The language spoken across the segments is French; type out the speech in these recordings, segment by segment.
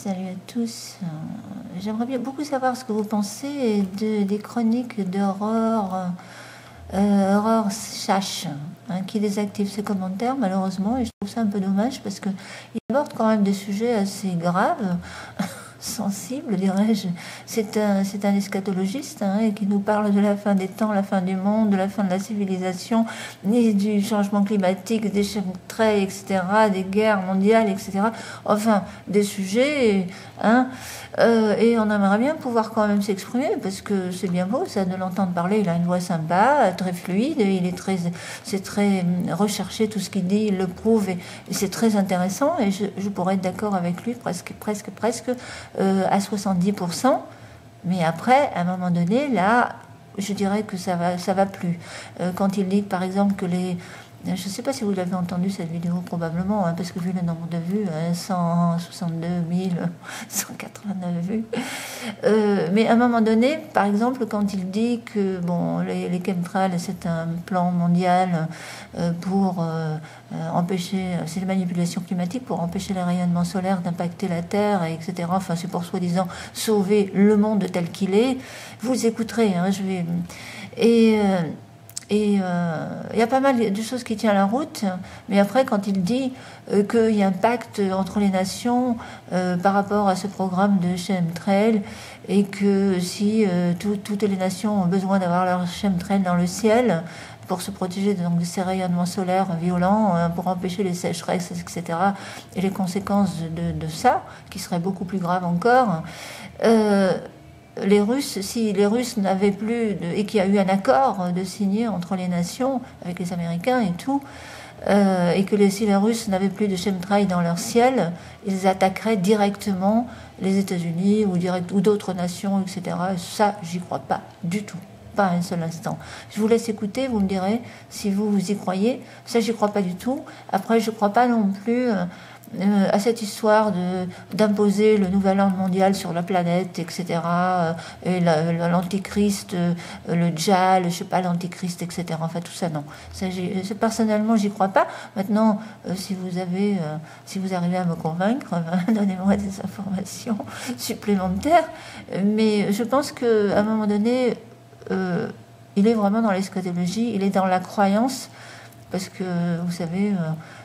Salut à tous. J'aimerais bien beaucoup savoir ce que vous pensez des chroniques d'horreur, Horror Chash, qui désactive ses commentaires malheureusement, et je trouve ça un peu dommage parce qu'il aborde quand même des sujets assez graves, sensibles, dirais-je. C'est un eschatologiste et qui nous parle de la fin des temps, la fin du monde, de la fin de la civilisation, ni du changement climatique, des chemtrails, etc., des guerres mondiales, etc. Enfin, des sujets, et on aimerait bien pouvoir quand même s'exprimer parce que c'est bien beau ça de l'entendre parler. Il a une voix sympa, très fluide, c'est très recherché tout ce qu'il dit, il le prouve et c'est très intéressant et je pourrais être d'accord avec lui presque à 70%. Mais après, à un moment donné, là, je dirais que ça va plus. Quand il dit par exemple que je ne sais pas si vous l'avez entendu cette vidéo probablement, parce que vu le nombre de vues, 162 189 vues. Mais à un moment donné, par exemple, quand il dit que les chemtrails, c'est un plan mondial pour empêcher, c'est les manipulations climatiques pour empêcher les rayonnements solaires d'impacter la Terre, etc. Enfin, c'est pour soi-disant sauver le monde tel qu'il est. Vous écouterez, je vais... Et il y a pas mal de choses qui tiennent la route, mais après, quand il dit qu'il y a un pacte entre les nations par rapport à ce programme de chemtrail, et que si toutes les nations ont besoin d'avoir leur chemtrail dans le ciel pour se protéger de ces rayonnements solaires violents, pour empêcher les sécheresses, etc., et les conséquences de ça, qui seraient beaucoup plus graves encore, les Russes, si les Russes n'avaient plus, et qu'il y a eu un accord de signer entre les nations, avec les Américains et tout, et que si les Russes n'avaient plus de chemtrails dans leur ciel, ils attaqueraient directement les États-Unis ou d'autres nations, etc. Ça, j'y crois pas du tout. Pas un seul instant. Je vous laisse écouter, vous me direz si vous y croyez. Ça, j'y crois pas du tout. Après, je crois pas non plus à cette histoire d'imposer le nouvel ordre mondial sur la planète, etc. Et l'antichrist, le djal, je sais pas, l'antichrist, etc. Enfin, tout ça, non. Ça, personnellement, j'y crois pas. Maintenant, si vous arrivez à me convaincre, donnez-moi des informations supplémentaires. Mais je pense qu'à un moment donné, il est vraiment dans l'eschatologie, il est dans la croyance, parce que vous savez,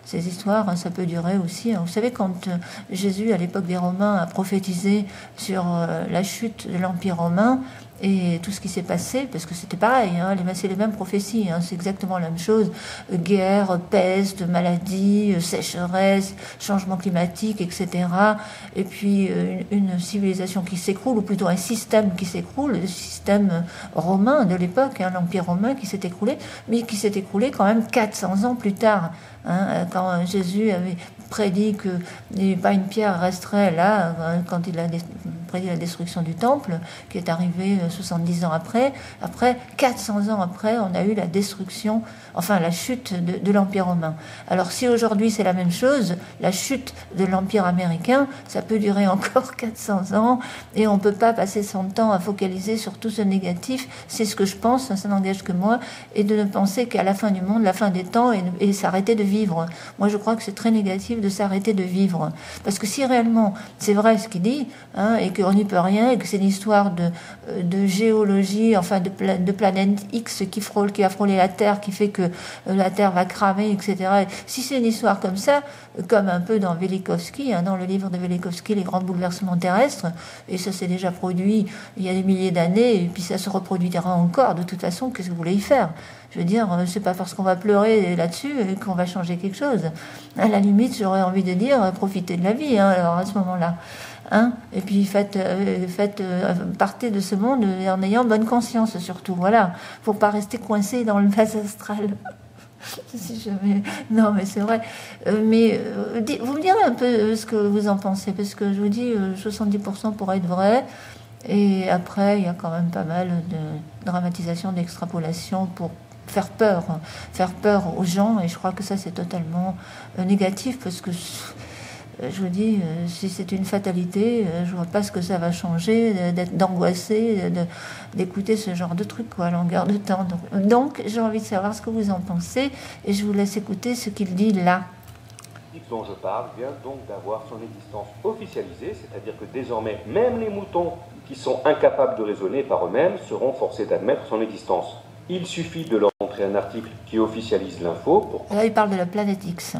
ces histoires, ça peut durer aussi. Vous savez, quand Jésus, à l'époque des Romains, a prophétisé sur la chute de l'Empire romain et tout ce qui s'est passé, parce que c'était pareil, c'est les mêmes prophéties, c'est exactement la même chose, guerre, peste, maladie, sécheresse, changement climatique, etc. Et puis une civilisation qui s'écroule, ou plutôt un système qui s'écroule, le système romain de l'époque, l'Empire romain qui s'est écroulé, mais qui s'est écroulé quand même 400 ans plus tard. Quand Jésus avait prédit que pas une pierre resterait là, quand il a prédit la destruction du temple, qui est arrivée 70 ans après 400 ans après, on a eu la destruction, enfin la chute de l'Empire romain. Alors si aujourd'hui c'est la même chose, la chute de l'Empire américain, ça peut durer encore 400 ans, et on ne peut pas passer son temps à focaliser sur tout ce négatif. C'est ce que je pense, ça n'engage que moi, et de ne penser qu'à la fin du monde, la fin des temps, et s'arrêter de vivre. Moi je crois que c'est très négatif de s'arrêter de vivre, parce que si réellement c'est vrai ce qu'il dit, et qu'on n'y peut rien, et que c'est une histoire de géologie, enfin de planète X qui a frôlé la Terre, qui fait que la Terre va cramer, etc. Si c'est une histoire comme ça, comme un peu dans Velikovsky, dans le livre de Velikovsky, Les grands bouleversements terrestres, et ça s'est déjà produit il y a des milliers d'années, et puis ça se reproduira encore, de toute façon, qu'est-ce que vous voulez y faire ? Je veux dire, c'est pas parce qu'on va pleurer là-dessus qu'on va changer quelque chose. À la limite, j'aurais envie de dire, profitez de la vie, alors à ce moment-là. Et puis partez de ce monde en ayant bonne conscience surtout, voilà, pour pas rester coincé dans le bas astral. Si jamais... Non, mais c'est vrai. Mais vous me direz un peu ce que vous en pensez, parce que je vous dis, 70% pourrait être vrai, et après, il y a quand même pas mal de dramatisation, d'extrapolation pour faire peur aux gens, et je crois que ça, c'est totalement négatif, parce que... Je vous dis, si c'est une fatalité, je vois pas ce que ça va changer, d'angoisser, d'écouter ce genre de trucs, à longueur de temps. Donc, j'ai envie de savoir ce que vous en pensez, et je vous laisse écouter ce qu'il dit là. X dont je parle vient donc d'avoir son existence officialisée, c'est-à-dire que désormais, même les moutons qui sont incapables de raisonner par eux-mêmes seront forcés d'admettre son existence. Il suffit de leur montrer un article qui officialise l'info pour... Là, il parle de la planète X.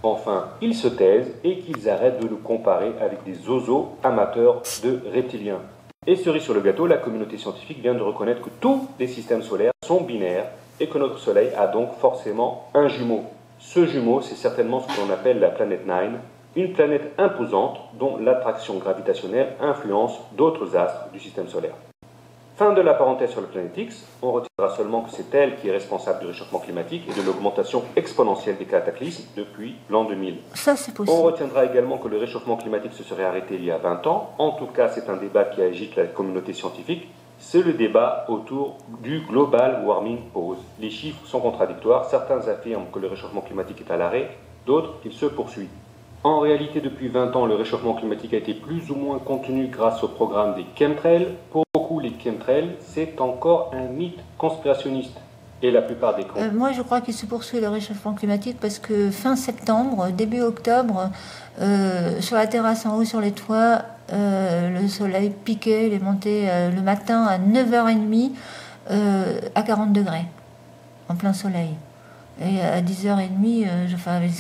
Enfin, ils se taisent et qu'ils arrêtent de nous comparer avec des zozos amateurs de reptiliens. Et cerise sur le gâteau, la communauté scientifique vient de reconnaître que tous les systèmes solaires sont binaires et que notre Soleil a donc forcément un jumeau. Ce jumeau, c'est certainement ce que l'on appelle la planète Nine, une planète imposante dont l'attraction gravitationnelle influence d'autres astres du système solaire. Fin de la parenthèse sur la planète X, on retiendra seulement que c'est elle qui est responsable du réchauffement climatique et de l'augmentation exponentielle des cataclysmes depuis l'an 2000. Ça, c'est possible. On retiendra également que le réchauffement climatique se serait arrêté il y a 20 ans. En tout cas, c'est un débat qui agite la communauté scientifique. C'est le débat autour du Global Warming Pause. Les chiffres sont contradictoires. Certains affirment que le réchauffement climatique est à l'arrêt, d'autres qu'il se poursuit. En réalité, depuis 20 ans, le réchauffement climatique a été plus ou moins contenu grâce au programme des chemtrails. Pour beaucoup, les chemtrails, c'est encore un mythe conspirationniste. Et la plupart des moi, je crois qu'il se poursuit le réchauffement climatique parce que fin septembre, début octobre, sur la terrasse en haut, sur les toits, le soleil piquait, il est monté le matin à 9h30 à 40 degrés, en plein soleil. Et à 10h30,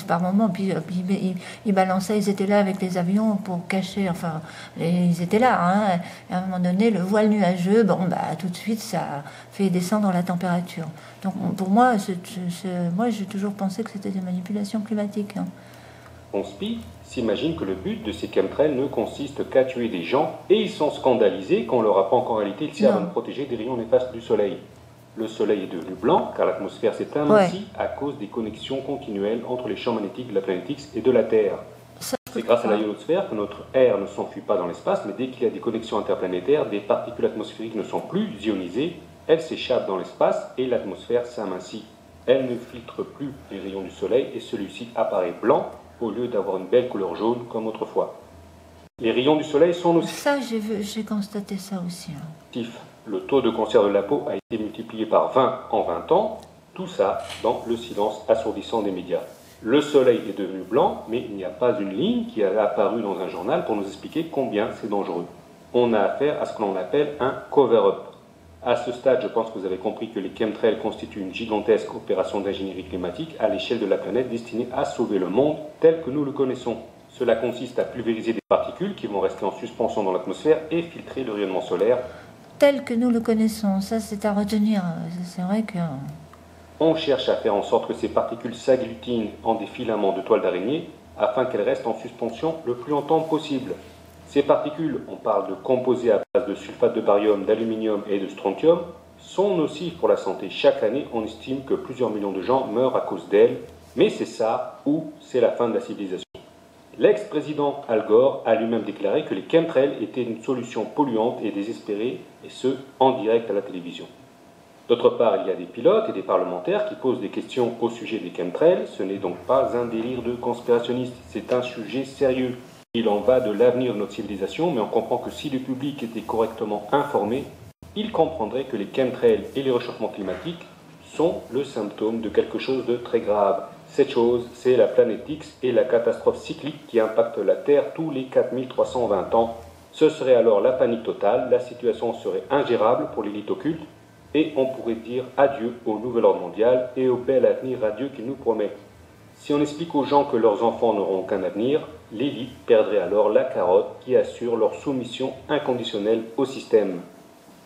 par moment, puis ils balançaient, ils étaient là avec les avions pour cacher, ils étaient là. Hein, et à un moment donné, le voile nuageux, tout de suite, ça fait descendre la température. Donc pour moi, moi j'ai toujours pensé que c'était des manipulations climatiques. Hein. Conspi s'imagine que le but de ces chemtrails ne consiste qu'à tuer des gens, et ils sont scandalisés qu'on leur apprend qu'en réalité, ils servent à nous protéger des rayons néfastes du soleil. Le soleil est devenu blanc car l'atmosphère s'est amincie à cause des connexions continuelles entre les champs magnétiques de la planète X et de la Terre. C'est grâce à la ionosphère que notre air ne s'enfuit pas dans l'espace, mais dès qu'il y a des connexions interplanétaires, des particules atmosphériques ne sont plus ionisées, elles s'échappent dans l'espace et l'atmosphère s'amincit. Elle ne filtre plus les rayons du soleil et celui-ci apparaît blanc au lieu d'avoir une belle couleur jaune comme autrefois. Les rayons du soleil sont nocifs. Ça, j'ai constaté ça aussi. Hein. Le taux de cancer de la peau a été multiplié par 20 en 20 ans, tout ça dans le silence assourdissant des médias. Le soleil est devenu blanc, mais il n'y a pas une ligne qui a apparu dans un journal pour nous expliquer combien c'est dangereux. On a affaire à ce que l'on appelle un cover-up. À ce stade, je pense que vous avez compris que les chemtrails constituent une gigantesque opération d'ingénierie climatique à l'échelle de la planète destinée à sauver le monde tel que nous le connaissons. Cela consiste à pulvériser des particules qui vont rester en suspension dans l'atmosphère et filtrer le rayonnement solaire. Tel que nous le connaissons, ça c'est à retenir. C'est vrai que... On cherche à faire en sorte que ces particules s'agglutinent en des filaments de toile d'araignée afin qu'elles restent en suspension le plus longtemps possible. Ces particules, on parle de composés à base de sulfate de barium, d'aluminium et de strontium, sont nocives pour la santé. Chaque année, on estime que plusieurs millions de gens meurent à cause d'elles, mais c'est ça ou c'est la fin de la civilisation. L'ex-président Al Gore a lui-même déclaré que les chemtrails étaient une solution polluante et désespérée, et ce, en direct à la télévision. D'autre part, il y a des pilotes et des parlementaires qui posent des questions au sujet des chemtrails. Ce n'est donc pas un délire de conspirationniste, c'est un sujet sérieux. Il en va de l'avenir de notre civilisation, mais on comprend que si le public était correctement informé, il comprendrait que les chemtrails et les réchauffements climatiques sont le symptôme de quelque chose de très grave. Cette chose, c'est la planète X et la catastrophe cyclique qui impacte la Terre tous les 4320 ans. Ce serait alors la panique totale, la situation serait ingérable pour l'élite occulte, et on pourrait dire adieu au nouvel ordre mondial et au bel avenir radieux qu'il nous promet. Si on explique aux gens que leurs enfants n'auront aucun avenir, l'élite perdrait alors la carotte qui assure leur soumission inconditionnelle au système.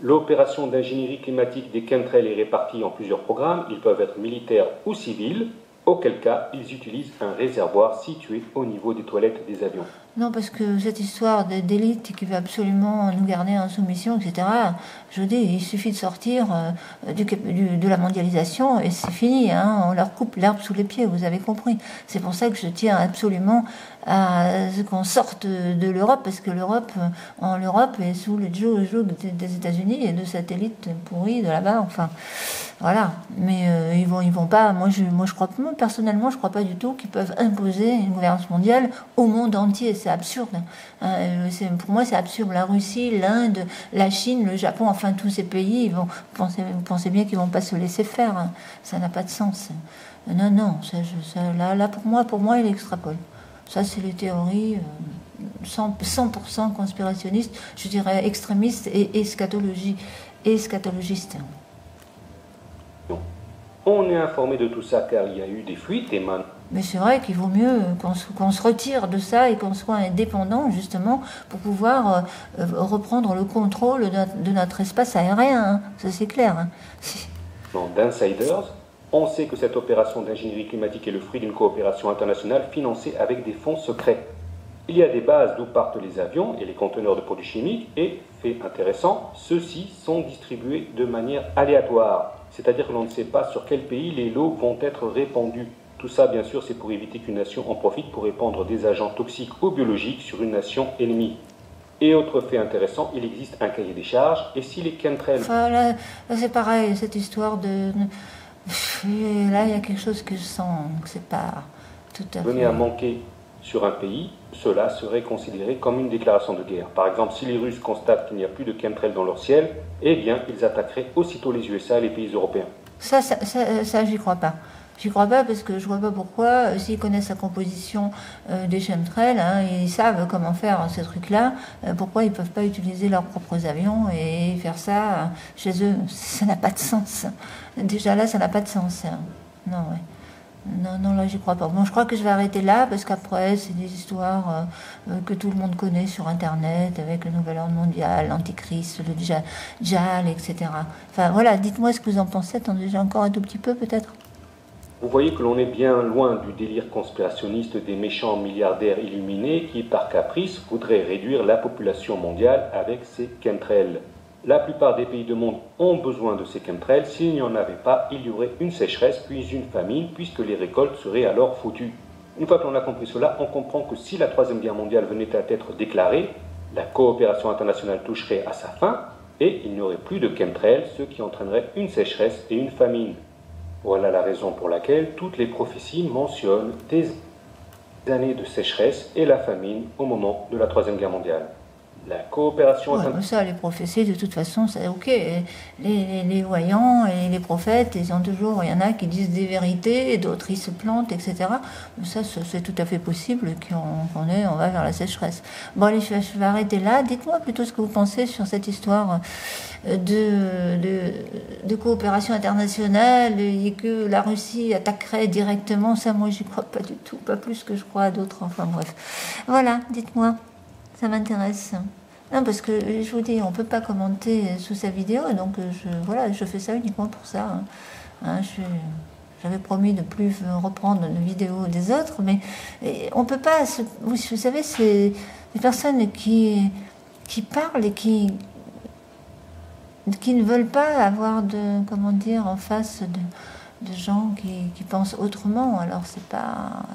L'opération d'ingénierie climatique des chemtrails est répartie en plusieurs programmes, ils peuvent être militaires ou civils, auquel cas ils utilisent un réservoir situé au niveau des toilettes des avions. Non, parce que cette histoire d'élite qui veut absolument nous garder en soumission, etc., je dis, il suffit de sortir de la mondialisation et c'est fini. Hein, on leur coupe l'herbe sous les pieds, vous avez compris. C'est pour ça que je tiens absolument à ce qu'on sorte de l'Europe, parce que l'Europe est sous le joug des États-Unis et de cette élite pourrie de là-bas. Enfin, voilà. Mais ils vont pas. Moi, personnellement, je crois pas du tout qu'ils peuvent imposer une gouvernance mondiale au monde entier. c'est absurde. Pour moi, c'est absurde. La Russie, l'Inde, la Chine, le Japon, enfin tous ces pays, vous pensez bien qu'ils vont pas se laisser faire. Hein. Ça n'a pas de sens. Non, non, là pour moi, il extrapole. Ça, c'est les théories 100% conspirationnistes, je dirais extrémistes et eschatologistes. On est informé de tout ça car il y a eu des fuites et maintenant. Mais c'est vrai qu'il vaut mieux qu'on se retire de ça et qu'on soit indépendant, justement, pour pouvoir reprendre le contrôle de notre espace aérien. Hein. Ça, c'est clair. Hein. D'insiders, on sait que cette opération d'ingénierie climatique est le fruit d'une coopération internationale financée avec des fonds secrets. Il y a des bases d'où partent les avions et les conteneurs de produits chimiques et, fait intéressant, ceux-ci sont distribués de manière aléatoire. C'est-à-dire que l'on ne sait pas sur quel pays les lots vont être répandus. Tout ça, bien sûr, c'est pour éviter qu'une nation en profite pour répandre des agents toxiques ou biologiques sur une nation ennemie. Et autre fait intéressant, il existe un cahier des charges, et si les chemtrails... Enfin, là c'est pareil, cette histoire de... Là, il y a quelque chose que je sens que c'est pas tout à fait... Venait à manquer sur un pays, cela serait considéré comme une déclaration de guerre. Par exemple, si les Russes constatent qu'il n'y a plus de chemtrails dans leur ciel, eh bien, ils attaqueraient aussitôt les USA et les pays européens. Ça j'y crois pas. J'y crois pas parce que je vois pas pourquoi, s'ils connaissent la composition des chemtrails, hein, ils savent comment faire ces trucs-là, pourquoi ils peuvent pas utiliser leurs propres avions et faire ça chez eux. Ça n'a pas de sens. Déjà là, ça n'a pas de sens. Hein. Non, ouais. Non, là, j'y crois pas. Bon, je crois que je vais arrêter là, parce qu'après, c'est des histoires que tout le monde connaît sur Internet, avec le nouvel ordre mondial, l'antichrist, le Djal, etc. Enfin, voilà, dites-moi ce que vous en pensez. Attendez, j'ai encore un tout petit peu, peut-être. Vous voyez que l'on est bien loin du délire conspirationniste des méchants milliardaires illuminés qui, par caprice, voudraient réduire la population mondiale avec ces chemtrails. La plupart des pays du monde ont besoin de ces chemtrails. S'il n'y en avait pas, il y aurait une sécheresse, puis une famine, puisque les récoltes seraient alors foutues. Une fois que l'on a compris cela, on comprend que si la Troisième Guerre mondiale venait à être déclarée, la coopération internationale toucherait à sa fin, et il n'y aurait plus de chemtrails, ce qui entraînerait une sécheresse et une famine. Voilà la raison pour laquelle toutes les prophéties mentionnent des années de sécheresse et la famine au moment de la Troisième Guerre mondiale. La coopération... Ouais, ça, les prophéties, de toute façon, c'est ok. Les voyants et les prophètes, ils ont toujours... Il y en a qui disent des vérités, et d'autres, ils se plantent, etc. Ça, c'est tout à fait possible on va vers la sécheresse. Bon, allez, je vais arrêter là. Dites-moi plutôt ce que vous pensez sur cette histoire de coopération internationale et que la Russie attaquerait directement. Ça, moi, j'y crois pas du tout. Pas plus que je crois à d'autres. Enfin, bref. Voilà, dites-moi. Ça m'intéresse. Non, parce que je vous dis, on ne peut pas commenter sous sa vidéo, donc je fais ça uniquement pour ça. Hein, j'avais promis de ne plus reprendre les vidéos des autres, mais on ne peut pas... Vous savez, c'est des personnes qui parlent et qui ne veulent pas avoir en face de gens qui pensent autrement. Alors, c'est pas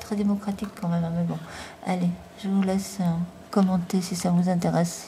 très démocratique quand même, mais bon. Allez, je vous laisse commenter si ça vous intéresse.